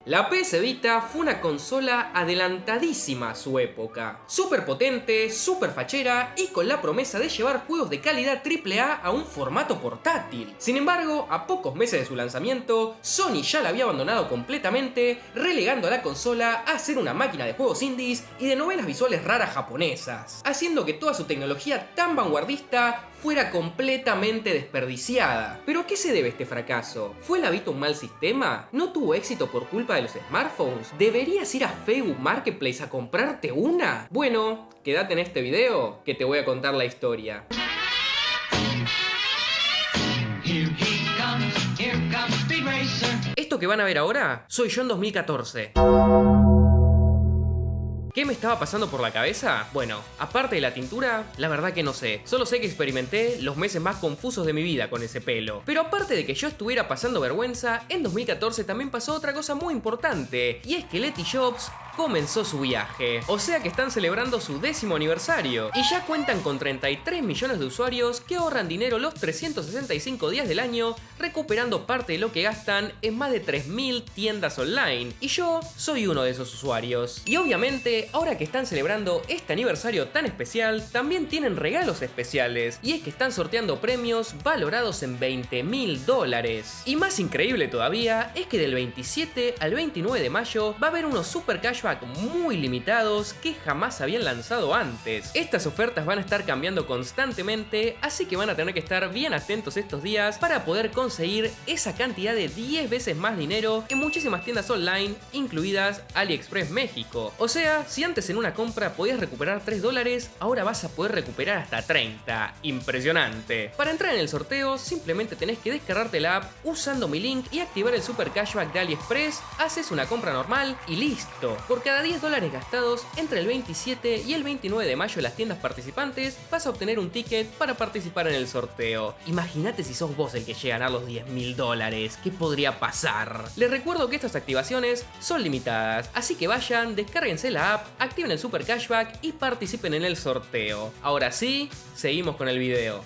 La PS Vita fue una consola adelantadísima a su época. Súper potente, súper fachera y con la promesa de llevar juegos de calidad AAA a un formato portátil. Sin embargo, a pocos meses de su lanzamiento, Sony ya la había abandonado completamente, relegando a la consola a ser una máquina de juegos indies y de novelas visuales raras japonesas, haciendo que toda su tecnología tan vanguardista fuera completamente desperdiciada. ¿Pero a qué se debe este fracaso? ¿Fue la Vita un mal sistema? ¿No tuvo éxito por culpa de los smartphones? ¿Deberías ir a Facebook Marketplace a comprarte una? Bueno, quédate en este video que te voy a contar la historia. Esto que van a ver ahora soy yo en 2014. ¿Qué me estaba pasando por la cabeza? Bueno, aparte de la tintura, la verdad que no sé. Solo sé que experimenté los meses más confusos de mi vida con ese pelo. Pero aparte de que yo estuviera pasando vergüenza, en 2014 también pasó otra cosa muy importante. Y es que Letty Shops comenzó su viaje. O sea que están celebrando su 10º aniversario. Y ya cuentan con 33 millones de usuarios que ahorran dinero los 365 días del año, recuperando parte de lo que gastan en más de 3.000 tiendas online. Y yo soy uno de esos usuarios. Y obviamente, ahora que están celebrando este aniversario tan especial, también tienen regalos especiales. Y es que están sorteando premios valorados en $20.000. Y más increíble todavía es que del 27 al 29 de mayo va a haber unos super cashback muy limitados que jamás habían lanzado antes. Estas ofertas van a estar cambiando constantemente, así que van a tener que estar bien atentos estos días para poder conseguir esa cantidad de 10 veces más dinero en muchísimas tiendas online, incluidas AliExpress México. O sea, si antes en una compra podías recuperar $3, ahora vas a poder recuperar hasta 30. Impresionante. Para entrar en el sorteo, simplemente tenés que descargarte la app usando mi link y activar el super cashback de AliExpress, haces una compra normal y listo. Por cada $10 gastados entre el 27 y el 29 de mayo en las tiendas participantes, vas a obtener un ticket para participar en el sorteo. Imagínate si sos vos el que llega a ganar los $10.000. ¿Qué podría pasar? Les recuerdo que estas activaciones son limitadas, así que vayan, descárguense la app, activen el super cashback y participen en el sorteo. Ahora sí, seguimos con el video.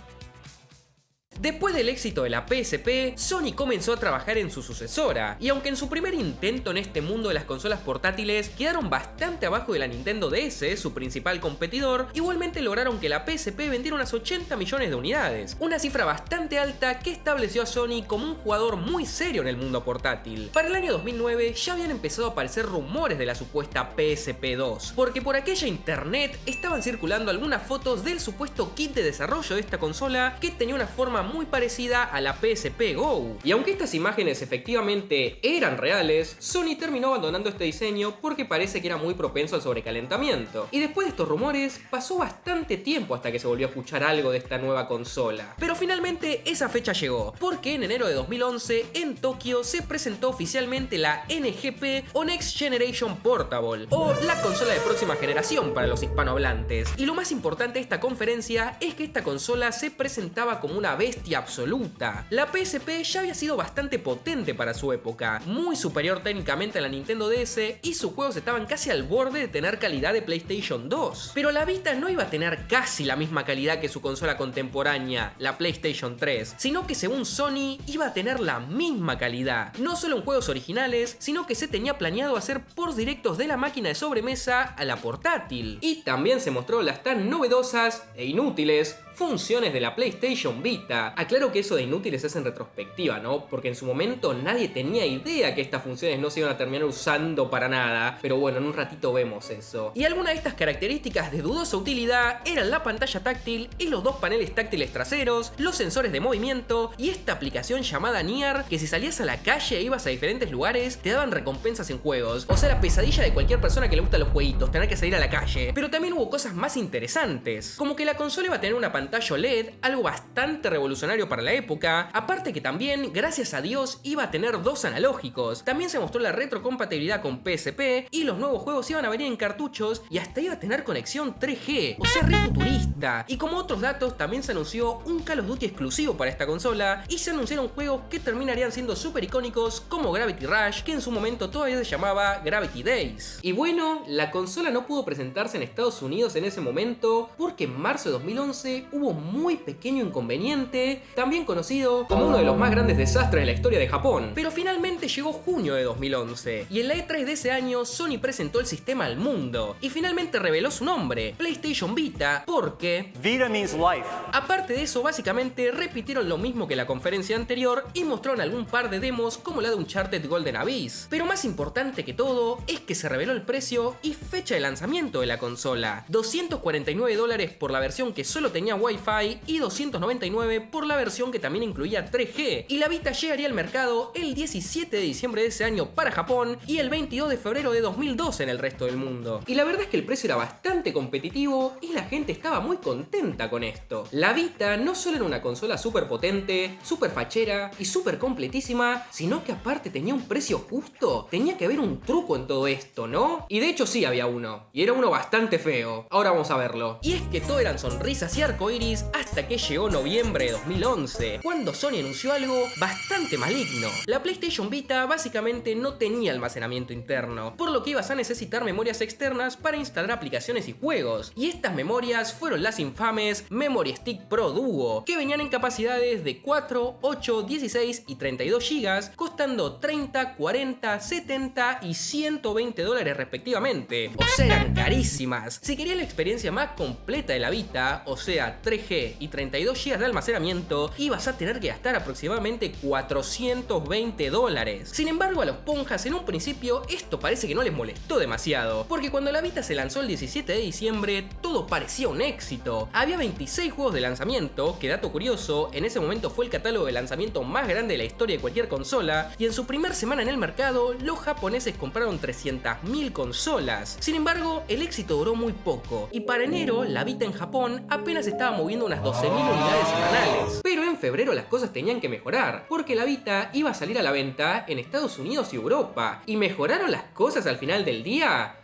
Después del éxito de la PSP, Sony comenzó a trabajar en su sucesora, y aunque en su primer intento en este mundo de las consolas portátiles quedaron bastante abajo de la Nintendo DS, su principal competidor, igualmente lograron que la PSP vendiera unas 80 millones de unidades, una cifra bastante alta que estableció a Sony como un jugador muy serio en el mundo portátil. Para el año 2009 ya habían empezado a aparecer rumores de la supuesta PSP 2, porque por aquella internet estaban circulando algunas fotos del supuesto kit de desarrollo de esta consola que tenía una forma muy parecida a la PSP Go. Y aunque estas imágenes efectivamente eran reales, Sony terminó abandonando este diseño porque parece que era muy propenso al sobrecalentamiento. Y después de estos rumores, pasó bastante tiempo hasta que se volvió a escuchar algo de esta nueva consola. Pero finalmente esa fecha llegó, porque en enero de 2011 en Tokio se presentó oficialmente la NGP o Next Generation Portable, o la consola de próxima generación para los hispanohablantes. Y lo más importante de esta conferencia es que esta consola se presentaba como una bestia absoluta. La PSP ya había sido bastante potente para su época, muy superior técnicamente a la Nintendo DS, y sus juegos estaban casi al borde de tener calidad de PlayStation 2. Pero la Vita no iba a tener casi la misma calidad que su consola contemporánea, la PlayStation 3, sino que según Sony iba a tener la misma calidad, no solo en juegos originales, sino que se tenía planeado hacer ports directos de la máquina de sobremesa a la portátil. Y también se mostró las tan novedosas e inútiles funciones de la PlayStation Vita. Aclaro que eso de inútiles es en retrospectiva, ¿no? Porque en su momento nadie tenía idea que estas funciones no se iban a terminar usando para nada, pero bueno, en un ratito vemos eso. Y algunas de estas características de dudosa utilidad eran la pantalla táctil y los dos paneles táctiles traseros, los sensores de movimiento y esta aplicación llamada Nier, que si salías a la calle e ibas a diferentes lugares, te daban recompensas en juegos. O sea, la pesadilla de cualquier persona que le gustan los jueguitos, tener que salir a la calle. Pero también hubo cosas más interesantes, como que la consola iba a tener una pantalla OLED, algo bastante revolucionario para la época, aparte que también, gracias a Dios, iba a tener dos analógicos. También se mostró la retrocompatibilidad con PSP y los nuevos juegos iban a venir en cartuchos y hasta iba a tener conexión 3G, o sea, re futurista. Y como otros datos, también se anunció un Call of Duty exclusivo para esta consola y se anunciaron juegos que terminarían siendo súper icónicos como Gravity Rush, que en su momento todavía se llamaba Gravity Days. Y bueno, la consola no pudo presentarse en Estados Unidos en ese momento porque en marzo de 2011 hubo un muy pequeño inconveniente 2011, también conocido como uno de los más grandes desastres de la historia de Japón. Pero finalmente llegó junio de 2011 y en la E3 de ese año Sony presentó el sistema al mundo y finalmente reveló su nombre, PlayStation Vita, porque Vita means life. aparte de eso, básicamente repitieron lo mismo que la conferencia anterior y mostraron algún par de demos como la de Uncharted Golden Abyss. Pero más importante que todo es que se reveló el precio y fecha de lanzamiento de la consola: $249 por la versión que solo tenía Wi-Fi y $299 por la versión que también incluía 3G. Y la Vita llegaría al mercado el 17 de diciembre de ese año para Japón y el 22 de febrero de 2012 en el resto del mundo. Y la verdad es que el precio era bastante competitivo y la gente estaba muy contenta con esto. La Vita no solo era una consola súper potente, súper fachera y súper completísima, sino que aparte tenía un precio justo. Tenía que haber un truco en todo esto, ¿no? Y de hecho sí había uno, y era uno bastante feo. Ahora vamos a verlo. Y es que todo eran sonrisas y arcoiris hasta que llegó noviembre de 2011, cuando Sony anunció algo bastante maligno. La PlayStation Vita básicamente no tenía almacenamiento interno, por lo que ibas a necesitar memorias externas para instalar aplicaciones y juegos. Y estas memorias fueron las infames Memory Stick Pro Duo, que venían en capacidades de 4, 8, 16 y 32 GB, costando 30, 40, 70 y $120 respectivamente. O sea, eran carísimas. Si querías la experiencia más completa de la Vita, o sea, 3G y 32 GB de almacenamiento, ibas a tener que gastar aproximadamente $420. Sin embargo, a los ponjas en un principio esto parece que no les molestó demasiado, porque cuando la Vita se lanzó el 17 de diciembre, todo parecía un éxito. Había 26 juegos de lanzamiento, que dato curioso, en ese momento fue el catálogo de lanzamiento más grande de la historia de cualquier consola, y en su primer semana en el mercado, los japoneses compraron 300.000 consolas. Sin embargo, el éxito duró muy poco, y para enero, la Vita en Japón apenas estaba moviendo unas 12.000 unidades semanales. Pero en febrero las cosas tenían que mejorar, porque la Vita iba a salir a la venta en Estados Unidos y Europa. ¿Y mejoraron las cosas al final del día?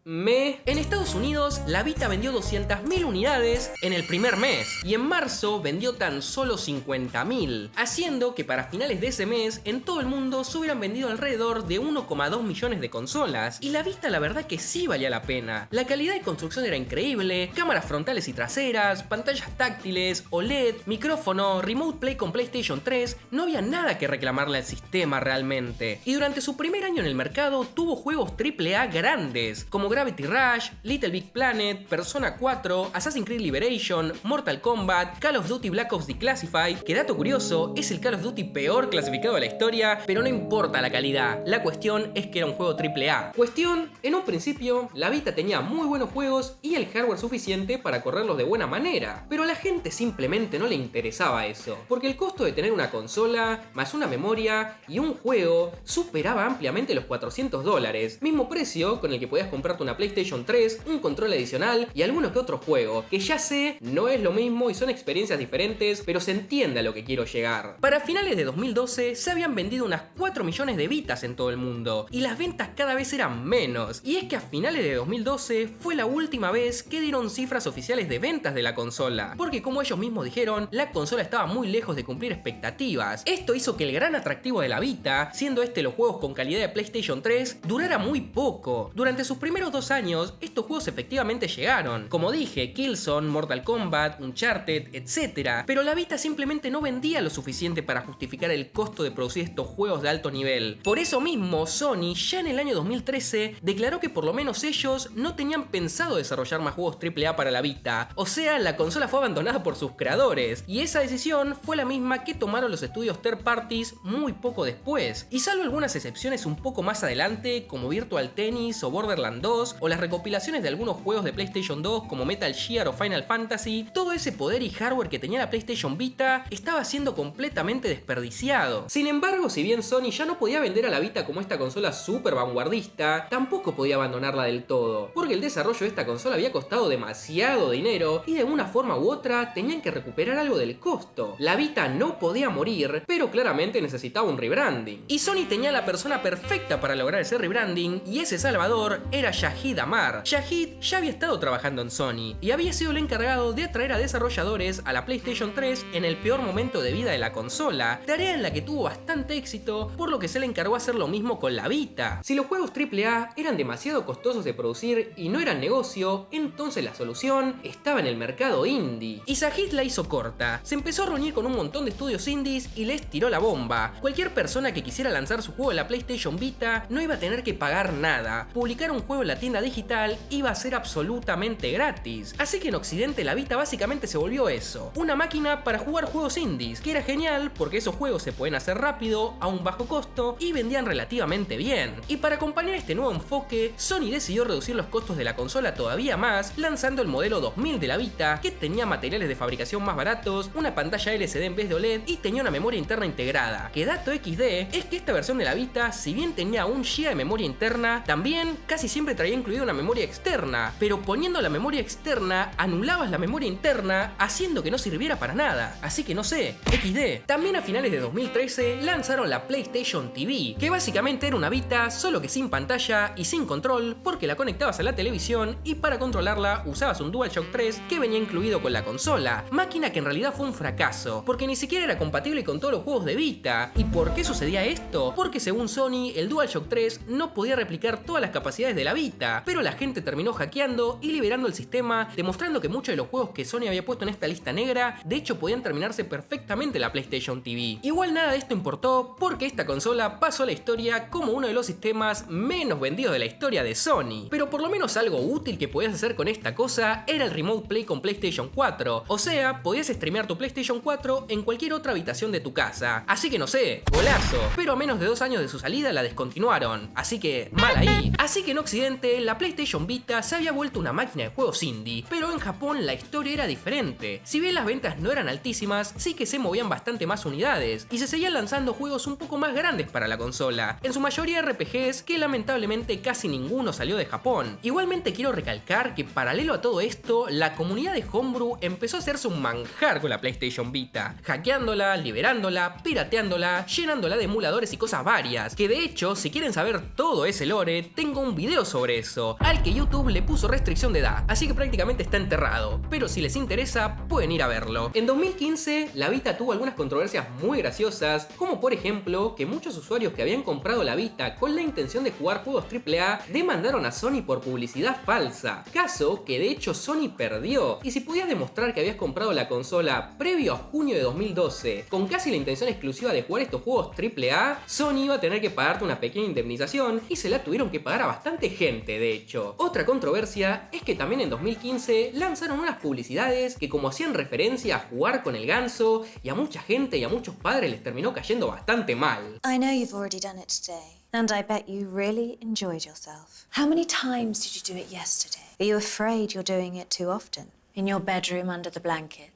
En Estados Unidos, la Vita vendió 200.000 unidades en el primer mes y en marzo vendió tan solo 50.000, haciendo que para finales de ese mes en todo el mundo se hubieran vendido alrededor de 1,2 millones de consolas. Y la Vita la verdad que sí valía la pena. La calidad de construcción era increíble, cámaras frontales y traseras, pantallas táctiles, OLED, micrófono, Remote Play con PlayStation 3, no había nada que reclamarle al sistema realmente. Y durante su primer año en el mercado tuvo juegos AAA grandes, como Gravity Rush, Little Big Planet, Persona 4, Assassin's Creed Liberation, Mortal Kombat, Call of Duty Black Ops Declassified, que dato curioso, es el Call of Duty peor clasificado de la historia, pero no importa la calidad, la cuestión es que era un juego AAA. Cuestión, en un principio, la Vita tenía muy buenos juegos y el hardware suficiente para correrlos de buena manera, pero a la gente simplemente no le interesaba eso, porque el costo de tener una consola, más una memoria y un juego, superaba ampliamente los $400, mismo precio con el que podías comprarte una PlayStation 3, un control adicional y alguno que otro juego, que ya sé, no es lo mismo y son experiencias diferentes, pero se entiende a lo que quiero llegar. Para finales de 2012 se habían vendido unas 4 millones de Vitas en todo el mundo, y las ventas cada vez eran menos, y es que a finales de 2012 fue la última vez que dieron cifras oficiales de ventas de la consola, porque como ellos mismos dijeron, la consola estaba muy lejos de cumplir expectativas. Esto hizo que el gran atractivo de la Vita, siendo los juegos con calidad de PlayStation 3, durara muy poco. Durante sus primeros 2 años, estos juegos efectivamente llegaron. Como dije, Killzone, Mortal Kombat, Uncharted, etc. Pero la Vita simplemente no vendía lo suficiente para justificar el costo de producir estos juegos de alto nivel. Por eso mismo, Sony ya en el año 2013 declaró que por lo menos ellos no tenían pensado desarrollar más juegos AAA para la Vita. O sea, la consola fue abandonada por sus creadores. Y esa decisión fue la misma que tomaron los estudios third parties muy poco después. Y salvo algunas excepciones un poco más adelante, como Virtual Tennis o Borderlands 2, o las recopilaciones de algunos juegos de PlayStation 2 como Metal Gear o Final Fantasy, todo ese poder y hardware que tenía la PlayStation Vita estaba siendo completamente desperdiciado. Sin embargo, si bien Sony ya no podía vender a la Vita como esta consola súper vanguardista, tampoco podía abandonarla del todo, porque el desarrollo de esta consola había costado demasiado dinero y de una forma u otra tenían que recuperar algo del costo. La Vita no podía morir, pero claramente necesitaba un rebranding. Y Sony tenía la persona perfecta para lograr ese rebranding, y ese salvador era ya Shahid Amar. Shahid ya había estado trabajando en Sony y había sido el encargado de atraer a desarrolladores a la PlayStation 3 en el peor momento de vida de la consola, tarea en la que tuvo bastante éxito, por lo que se le encargó hacer lo mismo con la Vita. Si los juegos AAA eran demasiado costosos de producir y no eran negocio, entonces la solución estaba en el mercado indie. Y Shahid la hizo corta, se empezó a reunir con un montón de estudios indies y les tiró la bomba. Cualquier persona que quisiera lanzar su juego en la PlayStation Vita no iba a tener que pagar nada. Publicar un juego en la tienda digital iba a ser absolutamente gratis. Así que en Occidente la Vita básicamente se volvió eso, una máquina para jugar juegos indies, que era genial porque esos juegos se pueden hacer rápido, a un bajo costo y vendían relativamente bien. Y para acompañar este nuevo enfoque, Sony decidió reducir los costos de la consola todavía más, lanzando el modelo 2000 de la Vita, que tenía materiales de fabricación más baratos, una pantalla LCD en vez de OLED y tenía una memoria interna integrada. Que dato XD es que esta versión de la Vita, si bien tenía 1 GB de memoria interna, también casi siempre traía incluida una memoria externa, pero poniendo la memoria externa anulabas la memoria interna, haciendo que no sirviera para nada. Así que no sé, XD. También a finales de 2013 lanzaron la PlayStation TV, que básicamente era una Vita solo que sin pantalla y sin control, porque la conectabas a la televisión y para controlarla usabas un DualShock 3 que venía incluido con la consola, máquina que en realidad fue un fracaso, porque ni siquiera era compatible con todos los juegos de Vita. ¿Y por qué sucedía esto? Porque según Sony, el DualShock 3 no podía replicar todas las capacidades de la Vita, pero la gente terminó hackeando y liberando el sistema, demostrando que muchos de los juegos que Sony había puesto en esta lista negra, de hecho podían terminarse perfectamente en la PlayStation TV. Igual nada de esto importó, porque esta consola pasó a la historia como uno de los sistemas menos vendidos de la historia de Sony. Pero por lo menos algo útil que podías hacer con esta cosa era el Remote Play con PlayStation 4, o sea, podías streamear tu PlayStation 4 en cualquier otra habitación de tu casa. Así que no sé, golazo. Pero a menos de 2 años de su salida la descontinuaron, así que mal ahí. Así que en Occidente la PlayStation Vita se había vuelto una máquina de juegos indie, pero en Japón la historia era diferente. Si bien las ventas no eran altísimas, sí que se movían bastante más unidades y se seguían lanzando juegos un poco más grandes para la consola, en su mayoría RPGs que lamentablemente casi ninguno salió de Japón. Igualmente quiero recalcar que paralelo a todo esto, la comunidad de Homebrew empezó a hacerse un manjar con la PlayStation Vita, hackeándola, liberándola, pirateándola, llenándola de emuladores y cosas varias, que de hecho, si quieren saber todo ese lore, tengo un video sobre eso, al que YouTube le puso restricción de edad, así que prácticamente está enterrado, pero si les interesa, pueden ir a verlo. En 2015, la Vita tuvo algunas controversias muy graciosas, como por ejemplo, que muchos usuarios que habían comprado la Vita con la intención de jugar juegos AAA demandaron a Sony por publicidad falsa, caso que de hecho Sony perdió, y si podías demostrar que habías comprado la consola previo a junio de 2012 con casi la intención exclusiva de jugar estos juegos AAA, Sony iba a tener que pagarte una pequeña indemnización y se la tuvieron que pagar a bastante gente de hecho. Otra controversia es que también en 2015 lanzaron unas publicidades que como hacían referencia a jugar con el ganso y a mucha gente y a muchos padres les terminó cayendo bastante mal. I know you've already done it today, and I bet you really enjoyed yourself. How many times did you do it yesterday? Are you afraid you're doing it too often? In your bedroom under the blanket?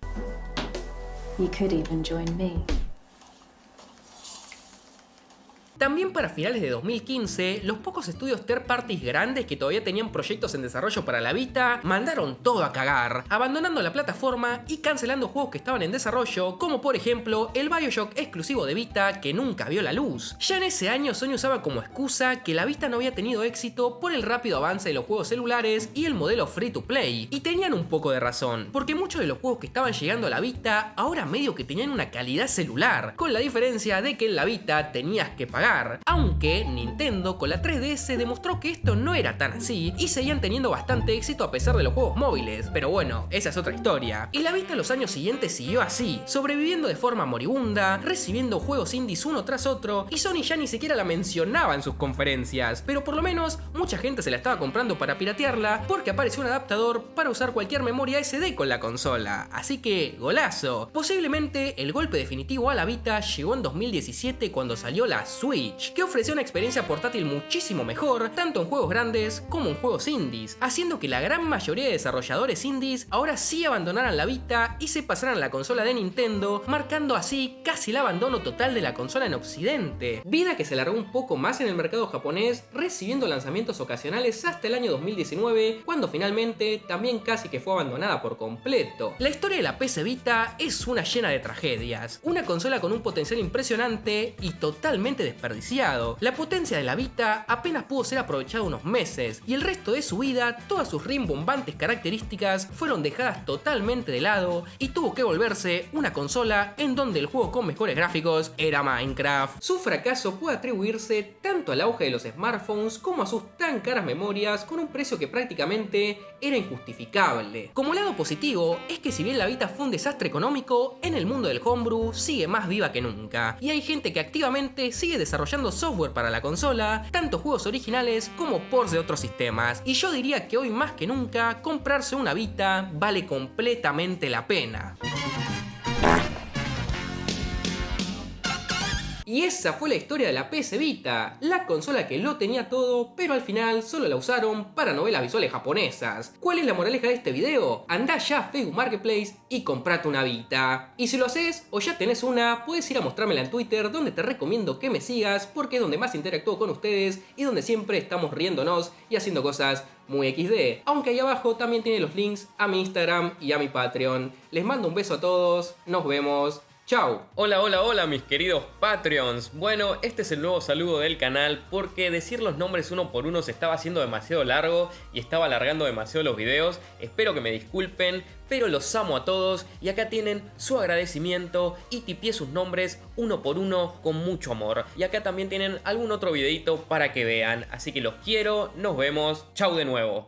You could even join me. También para finales de 2015, los pocos estudios third parties grandes que todavía tenían proyectos en desarrollo para la Vita mandaron todo a cagar, abandonando la plataforma y cancelando juegos que estaban en desarrollo, como por ejemplo el BioShock exclusivo de Vita que nunca vio la luz. Ya en ese año Sony usaba como excusa que la Vita no había tenido éxito por el rápido avance de los juegos celulares y el modelo free to play, y tenían un poco de razón, porque muchos de los juegos que estaban llegando a la Vita ahora medio que tenían una calidad celular, con la diferencia de que en la Vita tenías que pagar. Aunque Nintendo con la 3DS demostró que esto no era tan así y seguían teniendo bastante éxito a pesar de los juegos móviles, pero bueno, esa es otra historia. Y la Vita los años siguientes siguió así, sobreviviendo de forma moribunda, recibiendo juegos indies uno tras otro, y Sony ya ni siquiera la mencionaba en sus conferencias, pero por lo menos mucha gente se la estaba comprando para piratearla porque apareció un adaptador para usar cualquier memoria SD con la consola, así que golazo. Posiblemente el golpe definitivo a la Vita llegó en 2017 cuando salió la Switch, que ofreció una experiencia portátil muchísimo mejor, tanto en juegos grandes como en juegos indies, haciendo que la gran mayoría de desarrolladores indies ahora sí abandonaran la Vita y se pasaran a la consola de Nintendo, marcando así casi el abandono total de la consola en Occidente. Vida que se alargó un poco más en el mercado japonés, recibiendo lanzamientos ocasionales hasta el año 2019, cuando finalmente también casi que fue abandonada por completo. La historia de la PC Vita es una llena de tragedias, una consola con un potencial impresionante y totalmente desperdiciada desperdiciado. La potencia de la Vita apenas pudo ser aprovechada unos meses y el resto de su vida todas sus rimbombantes características fueron dejadas totalmente de lado y tuvo que volverse una consola en donde el juego con mejores gráficos era Minecraft. Su fracaso puede atribuirse tanto al auge de los smartphones como a sus tan caras memorias con un precio que prácticamente era injustificable. Como lado positivo es que si bien la Vita fue un desastre económico, en el mundo del homebrew sigue más viva que nunca y hay gente que activamente sigue desarrollando software para la consola, tanto juegos originales como ports de otros sistemas, y yo diría que hoy más que nunca comprarse una Vita vale completamente la pena. Y esa fue la historia de la PS Vita, la consola que lo tenía todo, pero al final solo la usaron para novelas visuales japonesas. ¿Cuál es la moraleja de este video? Andá ya a Facebook Marketplace y comprate una Vita. Y si lo haces o ya tenés una, puedes ir a mostrármela en Twitter, donde te recomiendo que me sigas, porque es donde más interactúo con ustedes y donde siempre estamos riéndonos y haciendo cosas muy XD. Aunque ahí abajo también tiene los links a mi Instagram y a mi Patreon. Les mando un beso a todos, nos vemos. ¡Chao! Hola, hola, hola mis queridos Patreons. Bueno, este es el nuevo saludo del canal porque decir los nombres uno por uno se estaba haciendo demasiado largo y estaba alargando demasiado los videos. Espero que me disculpen, pero los amo a todos y acá tienen su agradecimiento y tipié sus nombres uno por uno con mucho amor. Y acá también tienen algún otro videito para que vean, así que los quiero, nos vemos, chau de nuevo.